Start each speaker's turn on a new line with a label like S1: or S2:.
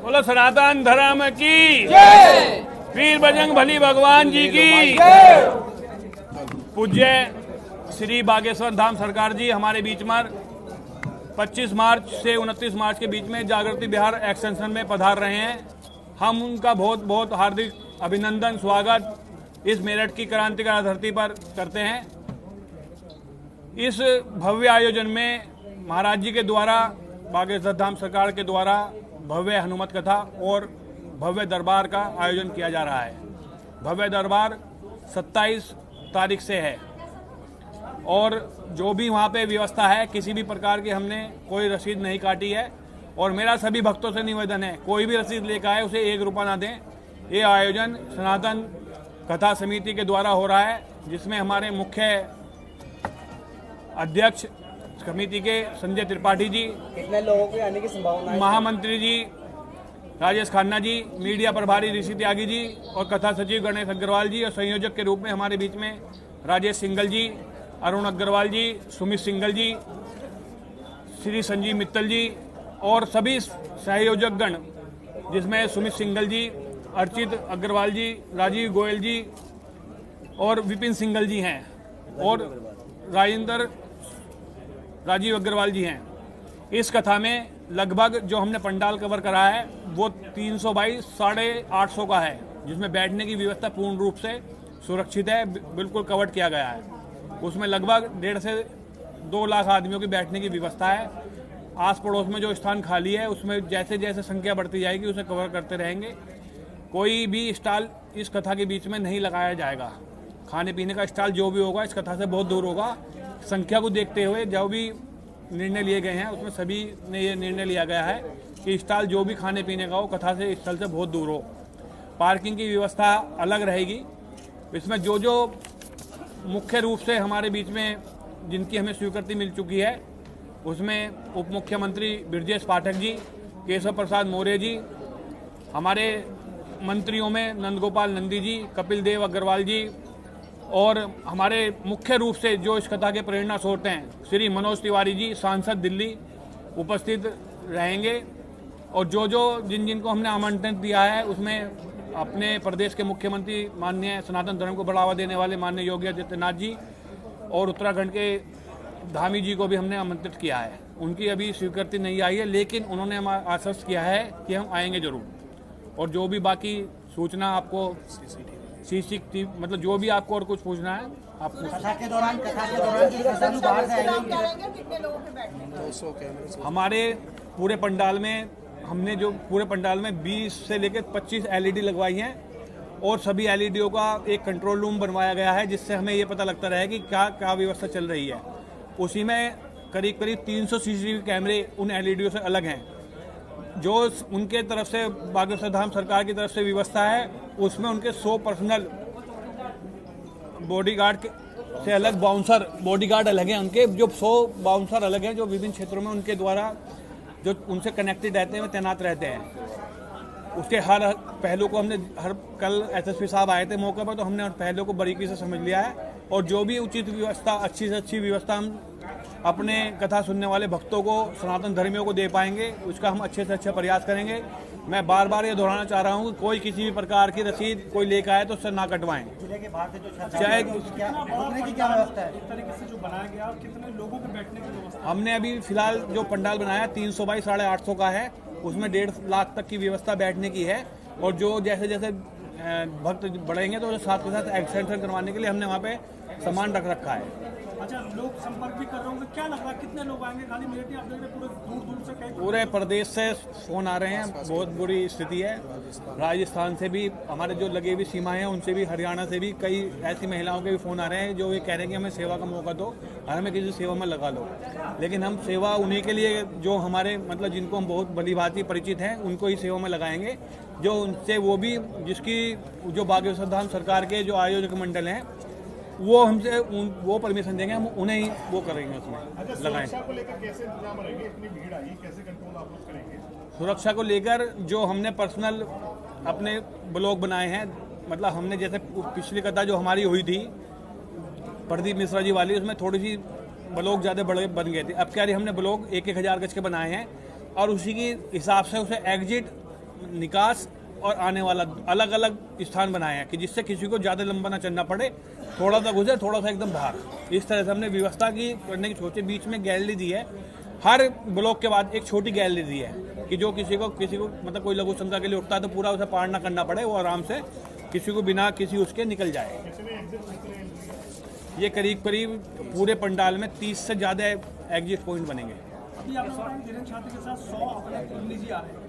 S1: बोलो सनातन धर्म की जय, वीर बजरंग बली भगवान जी की जय। पूज्य श्री बागेश्वर धाम सरकार जी हमारे बीच में 25 मार्च से 29 मार्च के बीच में जागृति बिहार एक्सटेंशन में पधार रहे हैं। हम उनका बहुत बहुत हार्दिक अभिनंदन स्वागत इस मेरठ की क्रांतिकारी धरती पर करते हैं। इस भव्य आयोजन में महाराज जी के द्वारा बागेश्वर धाम सरकार के द्वारा भव्य हनुमत कथा और भव्य दरबार का आयोजन किया जा रहा है। भव्य दरबार 27 तारीख से है और जो भी वहाँ पे व्यवस्था है किसी भी प्रकार की हमने कोई रसीद नहीं काटी है और मेरा सभी भक्तों से निवेदन है कोई भी रसीद लेकर आए उसे 1 रुपया ना दें। ये आयोजन सनातन कथा समिति के द्वारा हो रहा है जिसमें हमारे मुख्य अध्यक्ष समिति के संजय त्रिपाठी जी,
S2: कितने लोगों के आने की संभावना है?
S1: महामंत्री जी राजेश खन्ना जी, मीडिया प्रभारी ऋषि त्यागी जी और कथा सचिव गणेश अग्रवाल जी और संयोजक के रूप में हमारे बीच में राजेश सिंगल जी, अरुण अग्रवाल जी, सुमित सिंगल जी, श्री संजीव मित्तल जी और सभी सहयोजक गण जिसमें सुमित सिंगल जी, अर्चित अग्रवाल जी, राजीव गोयल जी और विपिन सिंगल जी हैं और राजीव अग्रवाल जी हैं। इस कथा में लगभग जो हमने पंडाल कवर करा है वो 300 बाई 850 का है जिसमें बैठने की व्यवस्था पूर्ण रूप से सुरक्षित है, बिल्कुल कवर किया गया है। उसमें लगभग 1.5 से 2 लाख आदमियों की बैठने की व्यवस्था है। आस पड़ोस में जो स्थान खाली है उसमें जैसे जैसे संख्या बढ़ती जाएगी उसे कवर करते रहेंगे। कोई भी स्टॉल इस कथा के बीच में नहीं लगाया जाएगा। खाने पीने का स्टॉल जो भी होगा इस कथा से बहुत दूर होगा। संख्या को देखते हुए जो भी निर्णय लिए गए हैं उसमें सभी ने ये निर्णय लिया गया है कि स्टॉल जो भी खाने पीने का हो कथा से स्थल से बहुत दूर हो। पार्किंग की व्यवस्था अलग रहेगी। इसमें जो जो मुख्य रूप से हमारे बीच में जिनकी हमें स्वीकृति मिल चुकी है उसमें उप मुख्यमंत्री ब्रजेश पाठक जी, केशव प्रसाद मौर्य जी, हमारे मंत्रियों में नंदगोपाल नंदी जी, कपिल देव अग्रवाल जी और हमारे मुख्य रूप से जो इस कथा के प्रेरणा स्रोत हैं श्री मनोज तिवारी जी सांसद दिल्ली उपस्थित रहेंगे। और जो जो जिन को हमने आमंत्रण दिया है उसमें अपने प्रदेश के मुख्यमंत्री माननीय सनातन धर्म को बढ़ावा देने वाले माननीय योगी आदित्यनाथ जी और उत्तराखंड के धामी जी को भी हमने आमंत्रित किया है। उनकी अभी स्वीकृति नहीं आई है लेकिन उन्होंने हम आश्वस्त किया है कि हम आएंगे जरूर। और जो भी बाकी सूचना आपको सीसीटीवी मतलब जो भी आपको और कुछ पूछना है आप
S2: कथा के दौरान बाहर से आएंगे।
S1: हमारे पूरे पंडाल में हमने जो पूरे पंडाल में 20 से लेकर 25 LED लगवाई हैं और सभी LEDओं का एक कंट्रोल रूम बनवाया गया है जिससे हमें ये पता लगता रहे कि क्या क्या व्यवस्था चल रही है। उसी में करीब 300 CCTV कैमरे उन LEDओं से अलग हैं। जो उनके तरफ से बागेश्वर धाम सरकार की तरफ से व्यवस्था है उसमें उनके 100 पर्सनल बॉडीगार्ड से अलग बाउंसर बॉडीगार्ड अलग हैं। उनके जो 100 बाउंसर अलग हैं जो विभिन्न क्षेत्रों में उनके द्वारा जो उनसे कनेक्टेड रहते हैं तैनात रहते हैं। उसके हर पहलू को हमने कल SSP साहब आए थे मौके पर तो हमने पहलू को बारीकी से समझ लिया है और जो भी उचित व्यवस्था अच्छी से अच्छी व्यवस्था हम अपने कथा सुनने वाले भक्तों को सनातन धर्मियों को दे पाएंगे उसका हम अच्छे से अच्छा प्रयास करेंगे। मैं बार बार ये दोहराना चाह रहा हूँ कि कोई किसी भी प्रकार की रसीद कोई लेकर आए तो उससे ना कटवाएं।
S2: जिले के बाहर से जो
S1: चाहे
S2: रुकने की क्या व्यवस्था है?
S3: इस तरीके से जो बनाया गया और कितने लोगों के बैठने की व्यवस्था?
S1: हमने अभी फिलहाल जो पंडाल बनाया 300 बाई 850 का है उसमें 1.5 लाख तक की व्यवस्था बैठने की है और जो जैसे जैसे भक्त बढ़ेंगे तो साथ के साथ एक्सटेंशन करवाने के लिए हमने वहाँ पे सामान रख रखा है।
S3: अच्छा, लोग संपर्क भी कर रहे होंगे, क्या लग रहा है कितने लोग आएंगे? खाली मेरठ नहीं, आप देख रहे हैं पूरे दूर दूर से कई
S1: पूरे प्रदेश से फोन आ रहे हैं। बहुत बुरी स्थिति है। राजस्थान से भी हमारे जो लगे हुई सीमा है उनसे भी, हरियाणा से भी कई ऐसी महिलाओं के भी फोन आ रहे हैं जो ये कह रहे हैं कि हमें सेवा का मौका दो और हमें किसी सेवा में लगा लो। लेकिन हम सेवा उन्हीं के लिए जो हमारे मतलब जिनको हम बहुत भली भांति परिचित हैं उनको ही सेवा में लगाएंगे। जो उनसे वो भी जिसकी जो बागेश्वर धाम सरकार के जो आयोजक मंडल हैं वो हमसे वो परमिशन देंगे, हम उन्हें ही वो करेंगे उसमें लगाएं।
S3: सुरक्षा को लेकर कैसे इंतजाम रहेंगे? इतनी भीड़ आई, कैसे कंट्रोल आप लोग करेंगे?
S1: सुरक्षा को लेकर जो हमने पर्सनल अपने ब्लॉग बनाए हैं मतलब हमने जैसे पिछली कथा जो हमारी हुई थी प्रदीप मिश्रा जी वाली उसमें थोड़ी सी ब्लॉग ज़्यादा बड़े बन गए थे। अब क्या हमने ब्लॉग 1-1 हज़ार गज के बनाए हैं और उसी के हिसाब से उसे एग्जिट निकास और आने वाला अलग अलग स्थान बनाए हैं कि जिससे किसी को ज़्यादा लंबा ना चलना पड़े, थोड़ा सा घुसे थोड़ा सा एकदम बाहर। इस तरह से हमने व्यवस्था की करने की सोचे। बीच में गैलरी दी है, हर ब्लॉक के बाद एक छोटी गैलरी दी है कि जो किसी को मतलब कोई लघु क्षमता के लिए उठता है तो पूरा उसे पार ना करना पड़े, वो आराम से किसी को बिना किसी उसके निकल जाए। ये करीब करीब पूरे पंडाल में 30 से ज़्यादा एग्जिट पॉइंट बनेंगे।
S3: अभी आप लोग धीरेन्द्र छात्र के साथ 100 अपने प्रतिनिधि आ रहे हैं,